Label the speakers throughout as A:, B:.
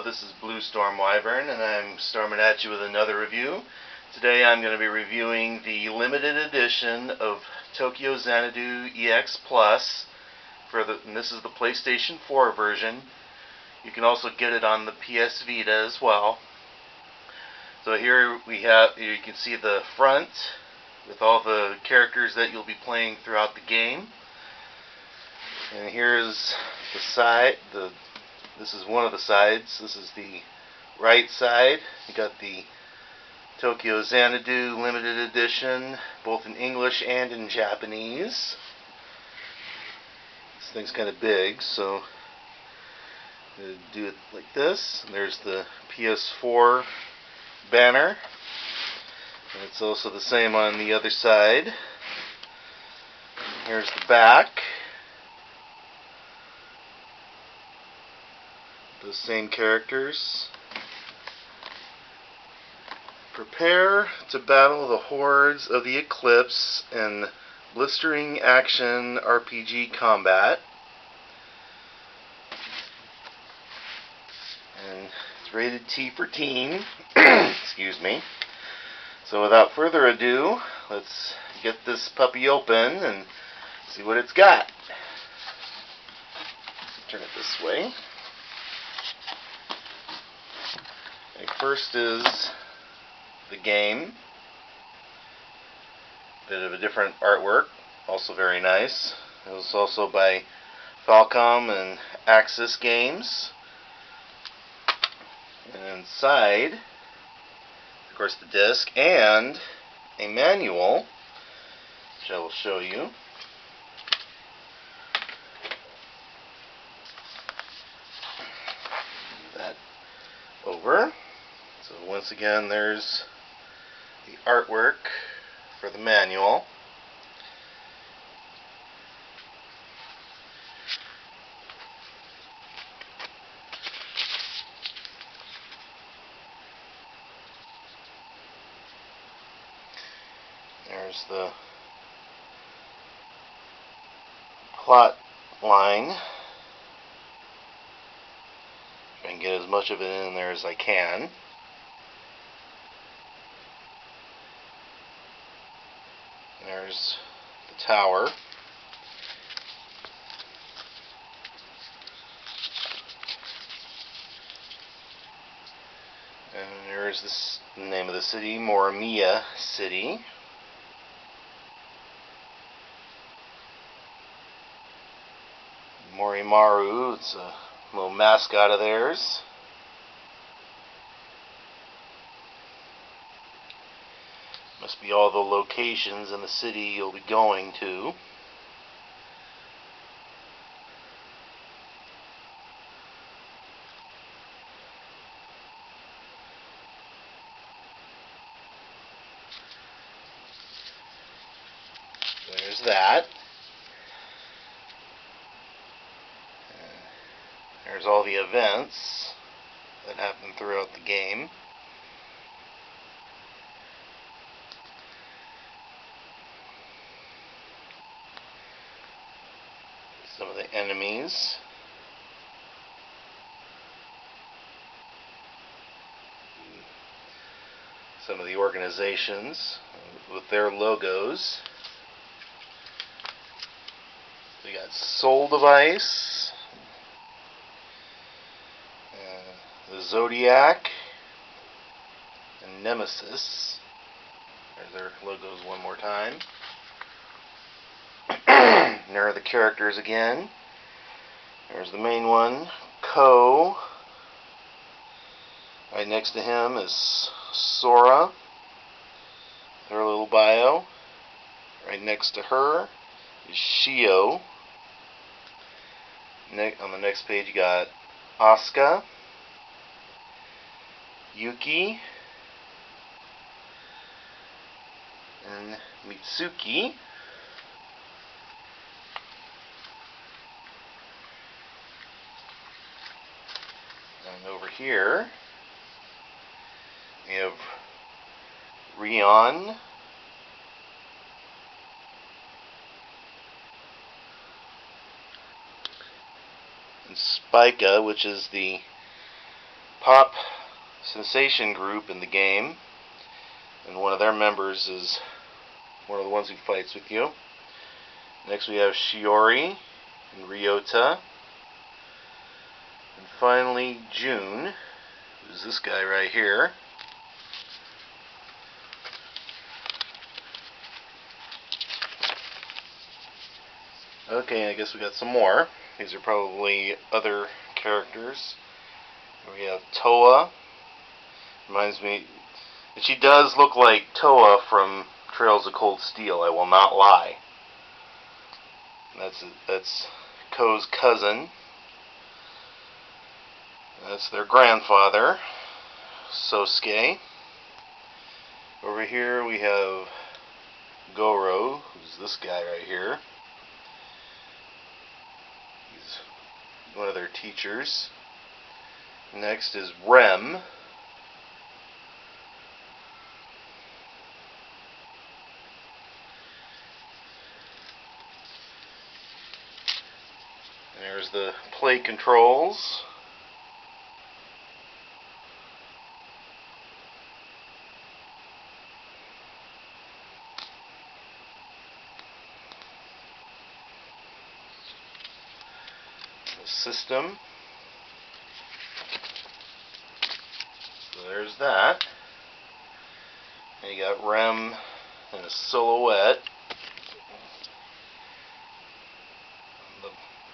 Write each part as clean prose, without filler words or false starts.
A: this is Blue Storm Wyvern, and I'm storming at you with another review. Today I'm going to be reviewing the limited edition of Tokyo Xanadu EX Plus, and this is the PlayStation 4 version. You can also get it on the PS Vita as well. So here you can see the front with all the characters that you'll be playing throughout the game. And here's the side. This is one of the sides. This is the right side. You got the Tokyo Xanadu Limited Edition, both in English and in Japanese. This thing's kind of big, so I'm going to do it like this. And there's the PS4 banner. And it's also the same on the other side. Here's the back. Those same characters. Prepare to battle the hordes of the Eclipse in blistering action RPG combat. And it's rated T for teen. Excuse me. So without further ado, let's get this puppy open and see what it's got. Turn it this way. Okay, first is the game. Bit of a different artwork, also very nice. It was also by Falcom and Axis Games. And inside, of course, the disc and a manual, which I will show you. Move that over. So once again, there's the artwork for the manual. There's the plot line. Try and get as much of it in there as I can. There's the tower. And there's the name of the city, Morimiya City. Morimaru, it's a little mascot of theirs. Must be all the locations in the city you'll be going to. There's that. There's all the events that happen throughout the game. Some of the enemies. Some of the organizations with their logos. We got Soul Device, the Zodiac, and Nemesis. There's their logos one more time. There are the characters again. There's the main one, Ko. Right next to him is Sora, her little bio. Right next to her is Shio. On the next page you got Asuka, Yuki, and Mitsuki. And over here we have Rion, and Spica, which is the pop sensation group in the game, and one of their members is one of the ones who fights with you. Next we have Shiori and Ryota. And finally June, who's this guy right here. Okay, I guess we got some more. These are probably other characters. We have Toa. Reminds me, and she does look like Toa from Trails of Cold Steel, I will not lie. That's Ko's cousin. That's their grandfather, Sosuke. Over here we have Goro, who's this guy right here. He's one of their teachers. Next is Rem. There's the play controls. The system. So there's that. And you got Rem in a silhouette.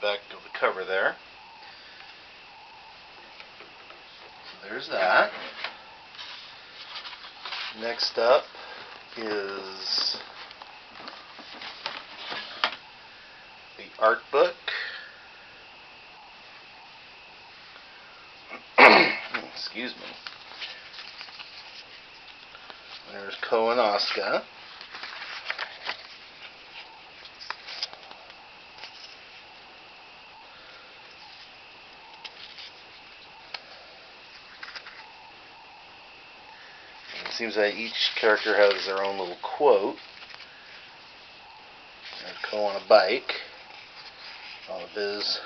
A: Back of the cover there. So there's that. Next up is the art book. Excuse me. There's Ko and Asuka. It seems that each character has their own little quote. There's Ko on a bike. All of his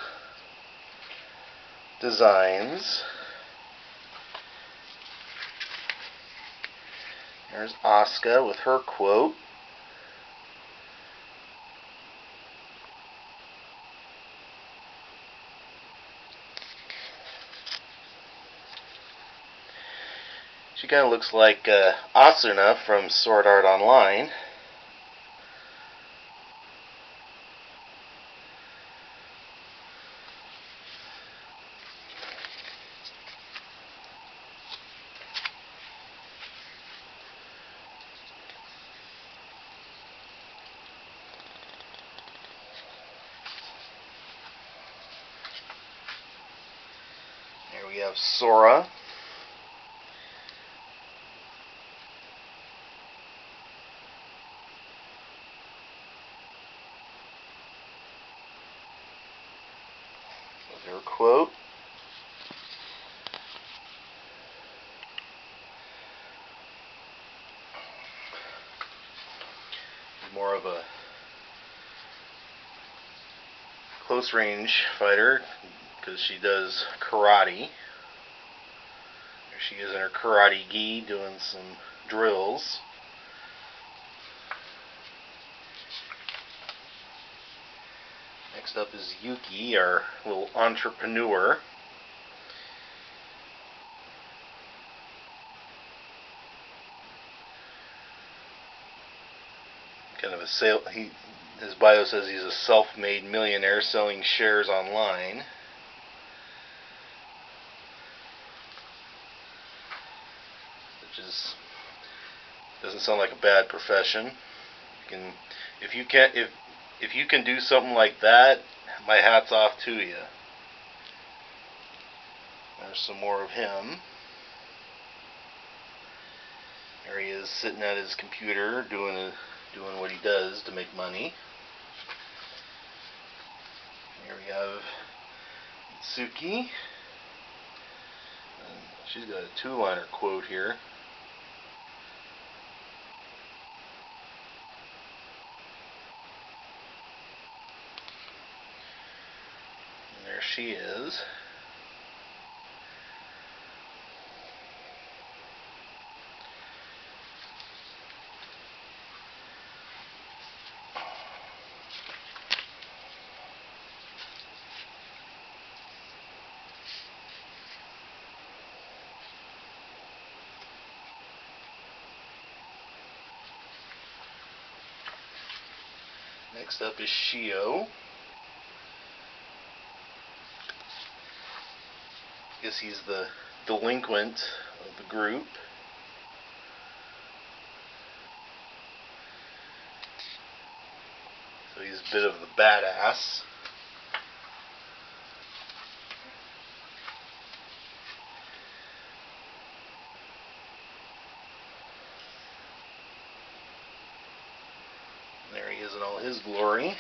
A: designs. There's Asuka with her quote. She kind of looks like Asuna from Sword Art Online. Here we have Sora. Her quote. More of a close range fighter because she does karate. Here she is in her karate gi doing some drills. Next up is Yuki, our little entrepreneur. Kind of a his bio says he's a self-made millionaire selling shares online. Which doesn't sound like a bad profession. If you can do something like that, my hat's off to you. There's some more of him. There he is sitting at his computer doing what he does to make money. Here we have Itsuki. And she's got a two-liner quote here. And there she is. Next up is Shio. I guess he's the delinquent of the group. So he's a bit of the badass. There he is in all his glory.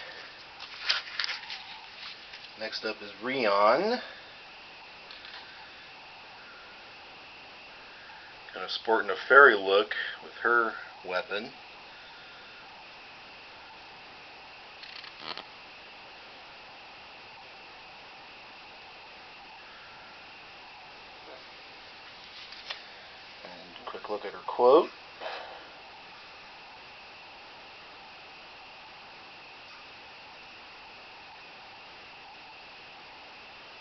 A: Next up is Rion. Kind of sporting a fairy look with her weapon. And a quick look at her quote.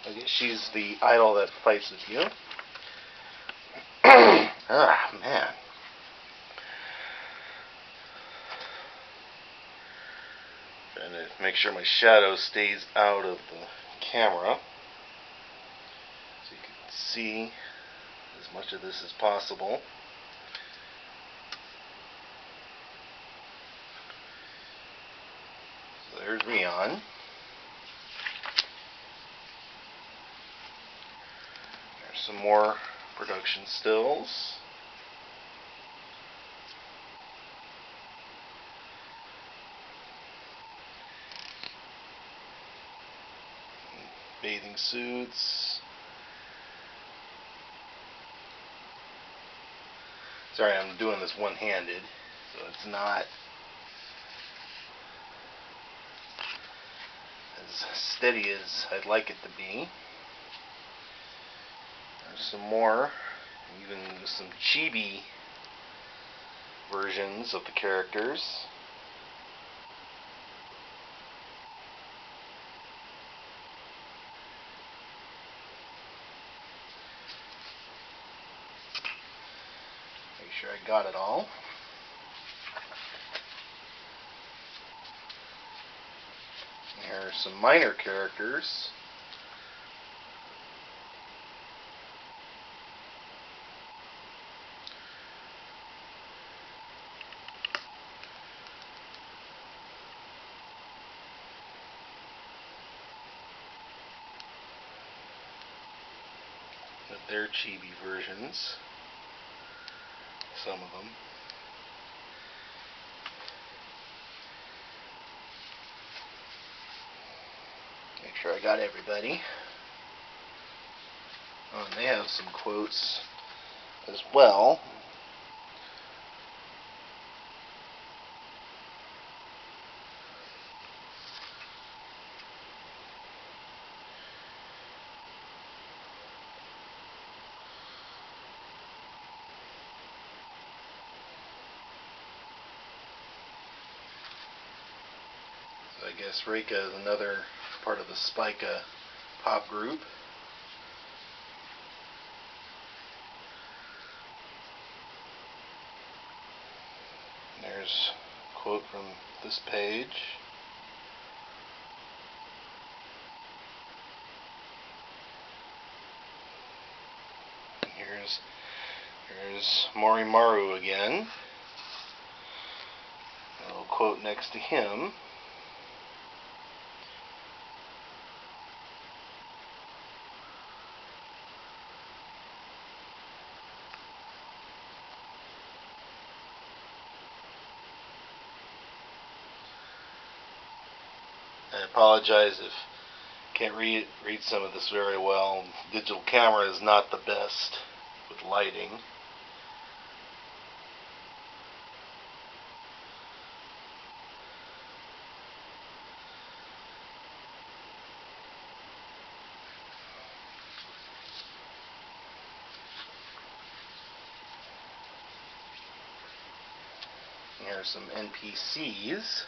A: I guess she's the idol that fights with you. Ah, man. Trying to make sure my shadow stays out of the camera so you can see as much of this as possible. So there's Rion. There's some more production stills. Bathing suits. Sorry, I'm doing this one-handed, so it's not as steady as I'd like it to be. There's some more, even some chibi versions of the characters. Make sure I got it all. Here are some minor characters. With their chibi versions. Some of them. Make sure I got everybody. Oh, and they have some quotes as well. So I guess Reika is another part of the Spica pop group. There's a quote from this page. And here's Morimaru again. A little quote next to him. I apologize if I can't read some of this very well. Digital camera is not the best with lighting. Here are some NPCs.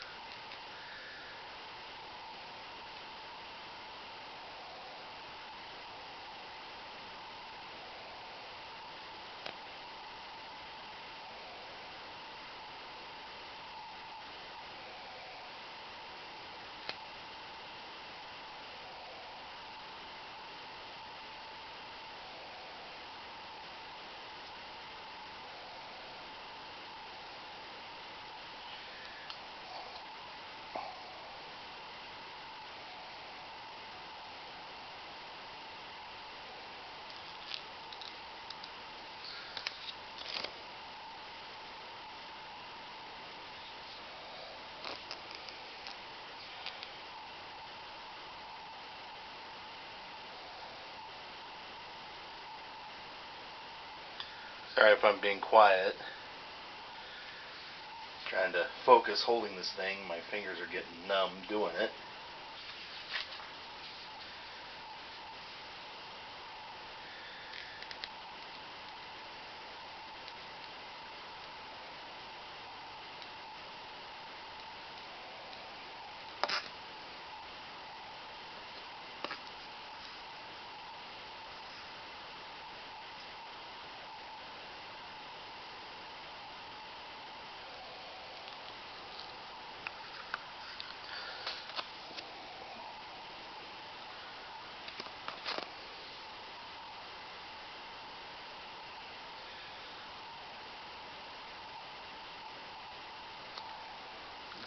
A: Sorry if I'm being quiet. Trying to focus holding this thing. My fingers are getting numb doing it.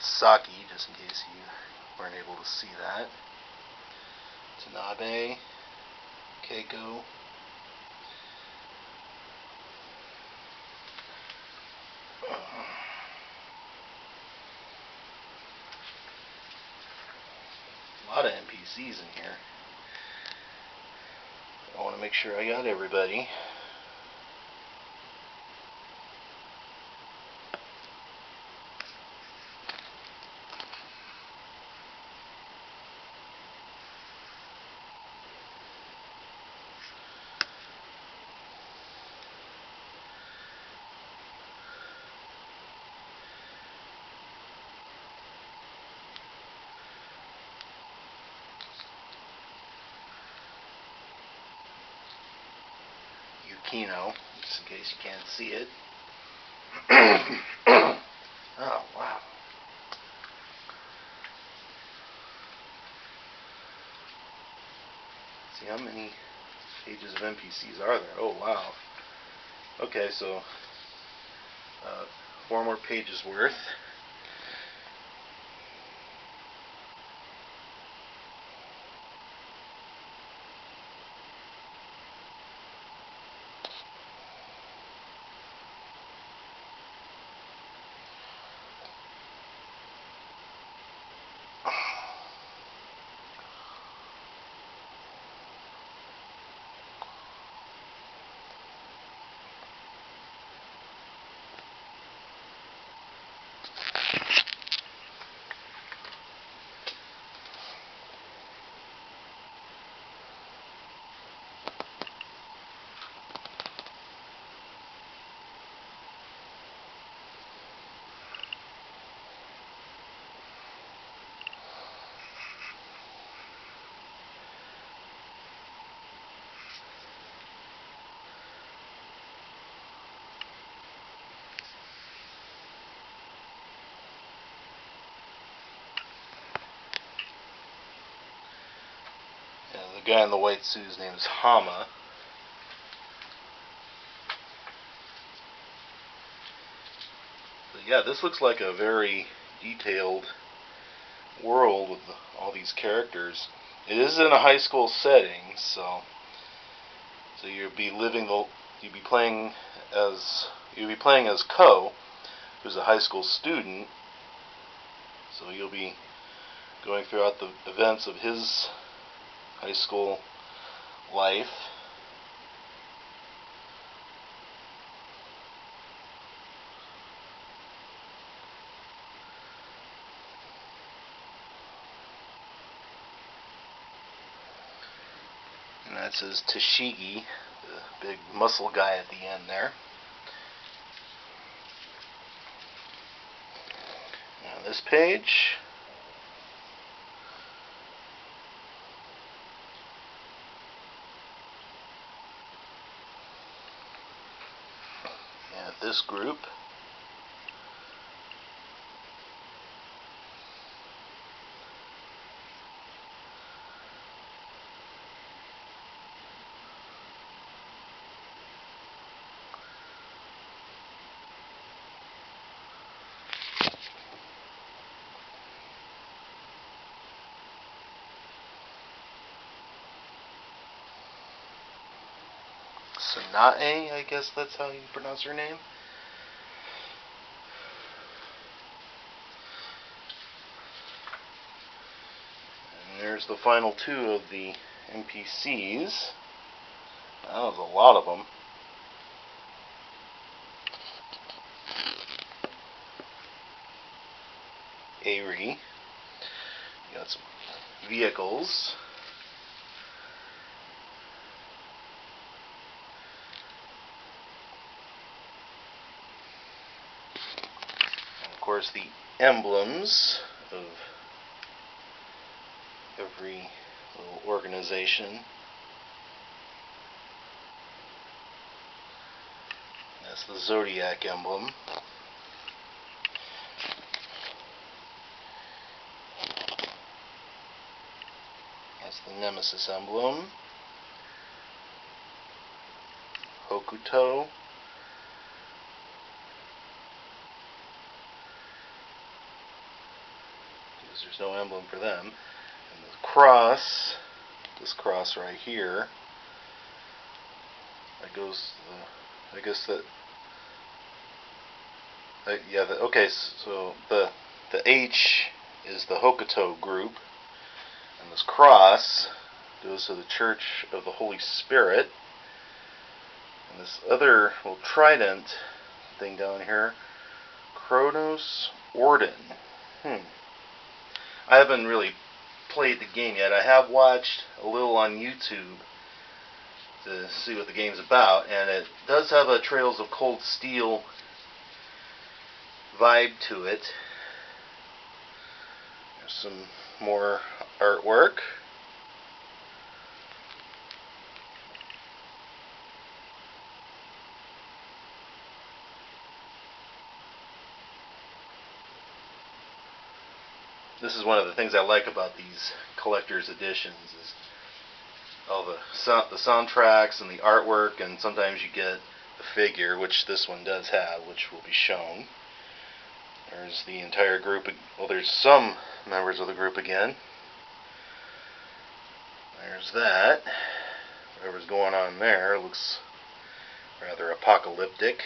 A: Sake, just in case you weren't able to see that. Tanabe, Keiko. A lot of NPCs in here. I want to make sure I got everybody. Yukino, just in case you can't see it. Oh, wow. See, how many pages of NPCs are there? Oh, wow. Okay, so 4 more pages worth. The guy in the white suit, his name is Hama. But yeah, this looks like a very detailed world with all these characters. It is in a high school setting, so you'll be playing as Ko, who's a high school student. So you'll be going throughout the events of his high school life. And that says Tashigi, the big muscle guy at the end there. Now this page. This group. Sanae, I guess that's how you pronounce her name. And there's the final 2 of the NPCs. That was a lot of them. vehicles. And of course, the emblems of every little organization. That's the Zodiac emblem. That's the Nemesis emblem. Hokuto. Because there's no emblem for them. And the cross, this cross right here, that goes I guess that yeah, okay, so the H is the Hokuto group, and this cross goes to the Church of the Holy Spirit, and this other little trident thing down here, Kronos Orden. I haven't really played the game yet. I have watched a little on YouTube to see what the game's about, and it does have a Trails of Cold Steel vibe to it. There's some more artwork. This is one of the things I like about these collector's editions, is all the soundtracks and the artwork, and sometimes you get the figure, which this one does have, which will be shown. There's the entire group. Well, there's some members of the group again. There's that. Whatever's going on there looks rather apocalyptic.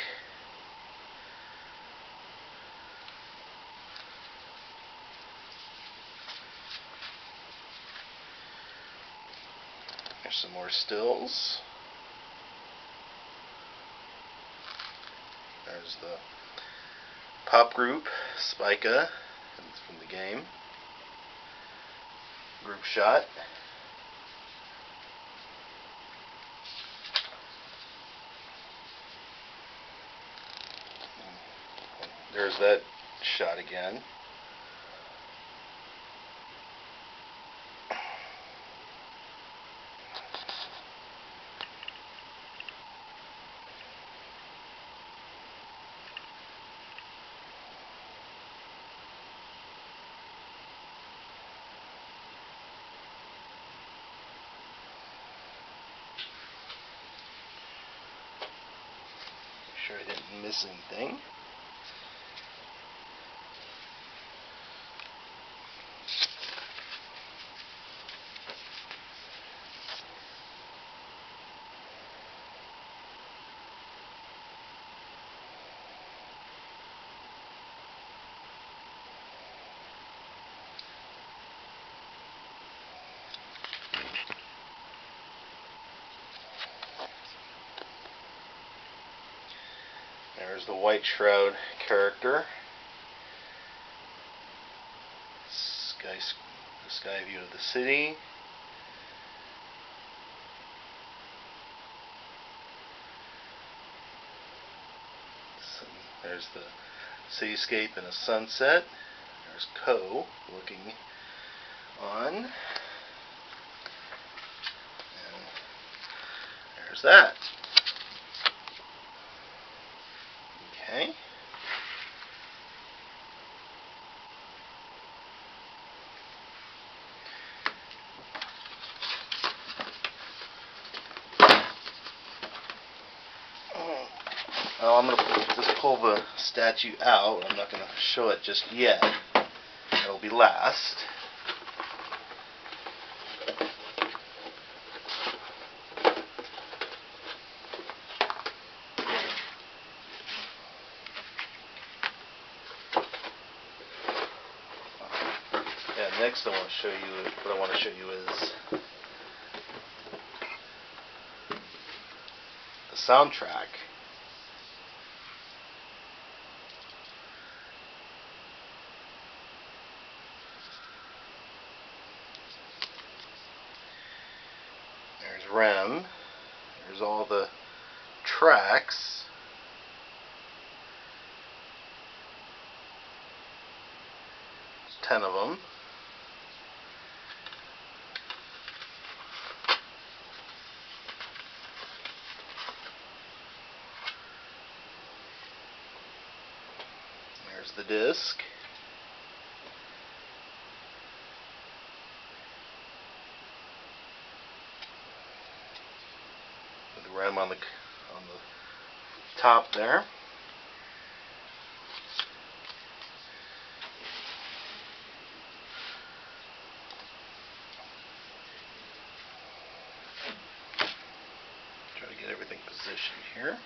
A: There's some more stills. There's the pop group, Spica, from the game. Group shot. There's that shot again. Sure I didn't miss anything. There's the White Shroud character. The sky view of the city. There's the cityscape and a sunset. There's Ko looking on. And there's that. Okay. Well, I'm going to just pull the statue out. I'm not going to show it just yet. It'll be last. Next, what I want to show you is the soundtrack. There's all the tracks. There's 10 of them. There's the disc. With the rim on the top there. Try to get everything positioned here.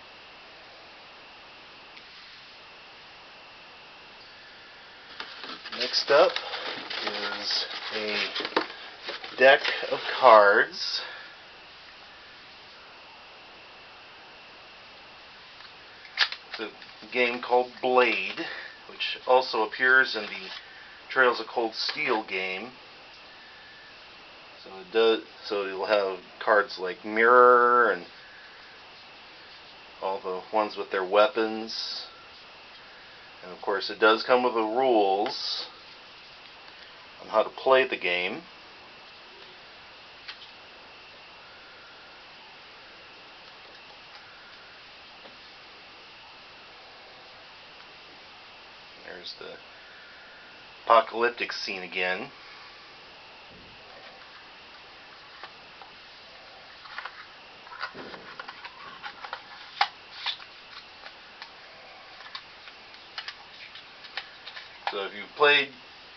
A: Next up is a deck of cards. It's a game called Blade, which also appears in the Trails of Cold Steel game. So it'll have cards like Mirror and all the ones with their weapons. And of course it does come with the rules on how to play the game. There's the apocalyptic scene again. So if you've played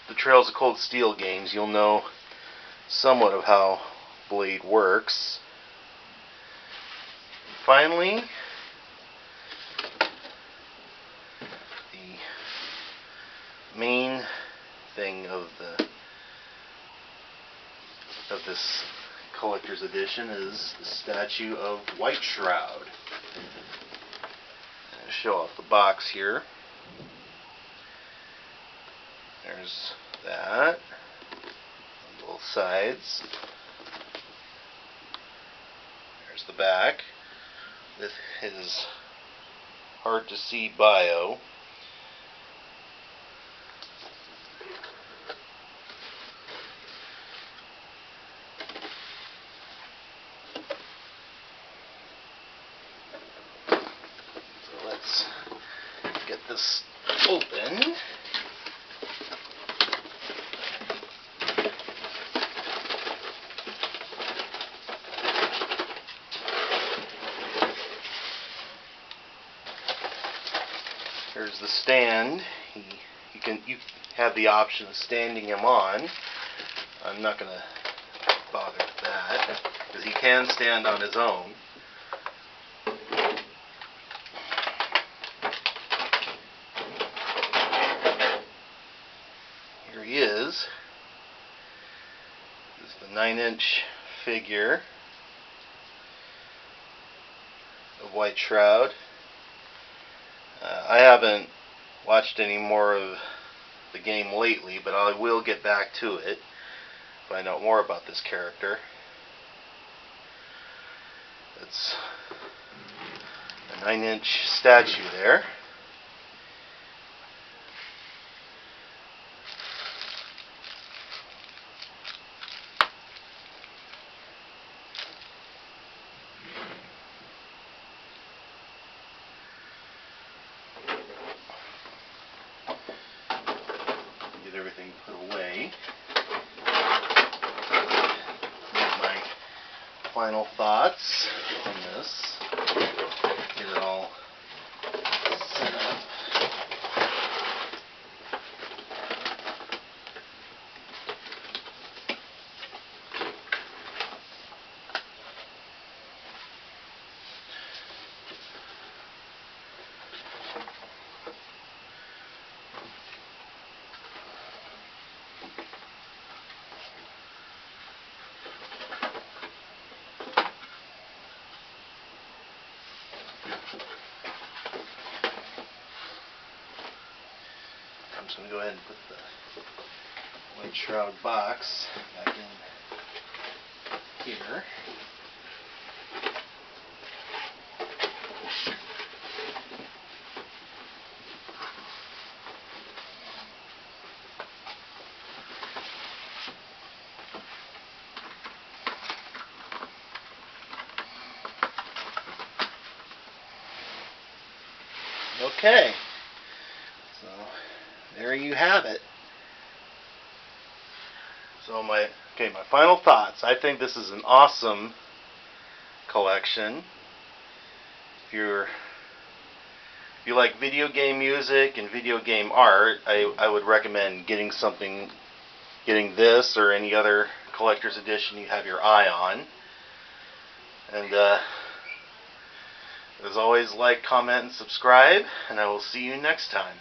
A: the Trails of Cold Steel games, you'll know somewhat of how Blade works. Finally, the main thing of this collector's edition is the statue of White Shroud. I'll show off the box here. There's that on both sides. There's the back with his hard to see bio. So let's get this open. Here's the stand. You have the option of standing him on. I'm not going to bother with that because he can stand on his own. Here he is. This is the 9-inch figure of White Shroud. I haven't watched any more of the game lately, but I will get back to it, find out more about this character. It's a 9-inch statue there. Get everything put away. Here's my final thoughts on this. Get it all set up. I'm just going to go ahead and put the White Shroud box back in here. Okay, so there you have it. So my final thoughts. I think this is an awesome collection. If you like video game music and video game art, I would recommend getting this or any other collector's edition you have your eye on. And as always, like, comment, and subscribe, and I will see you next time.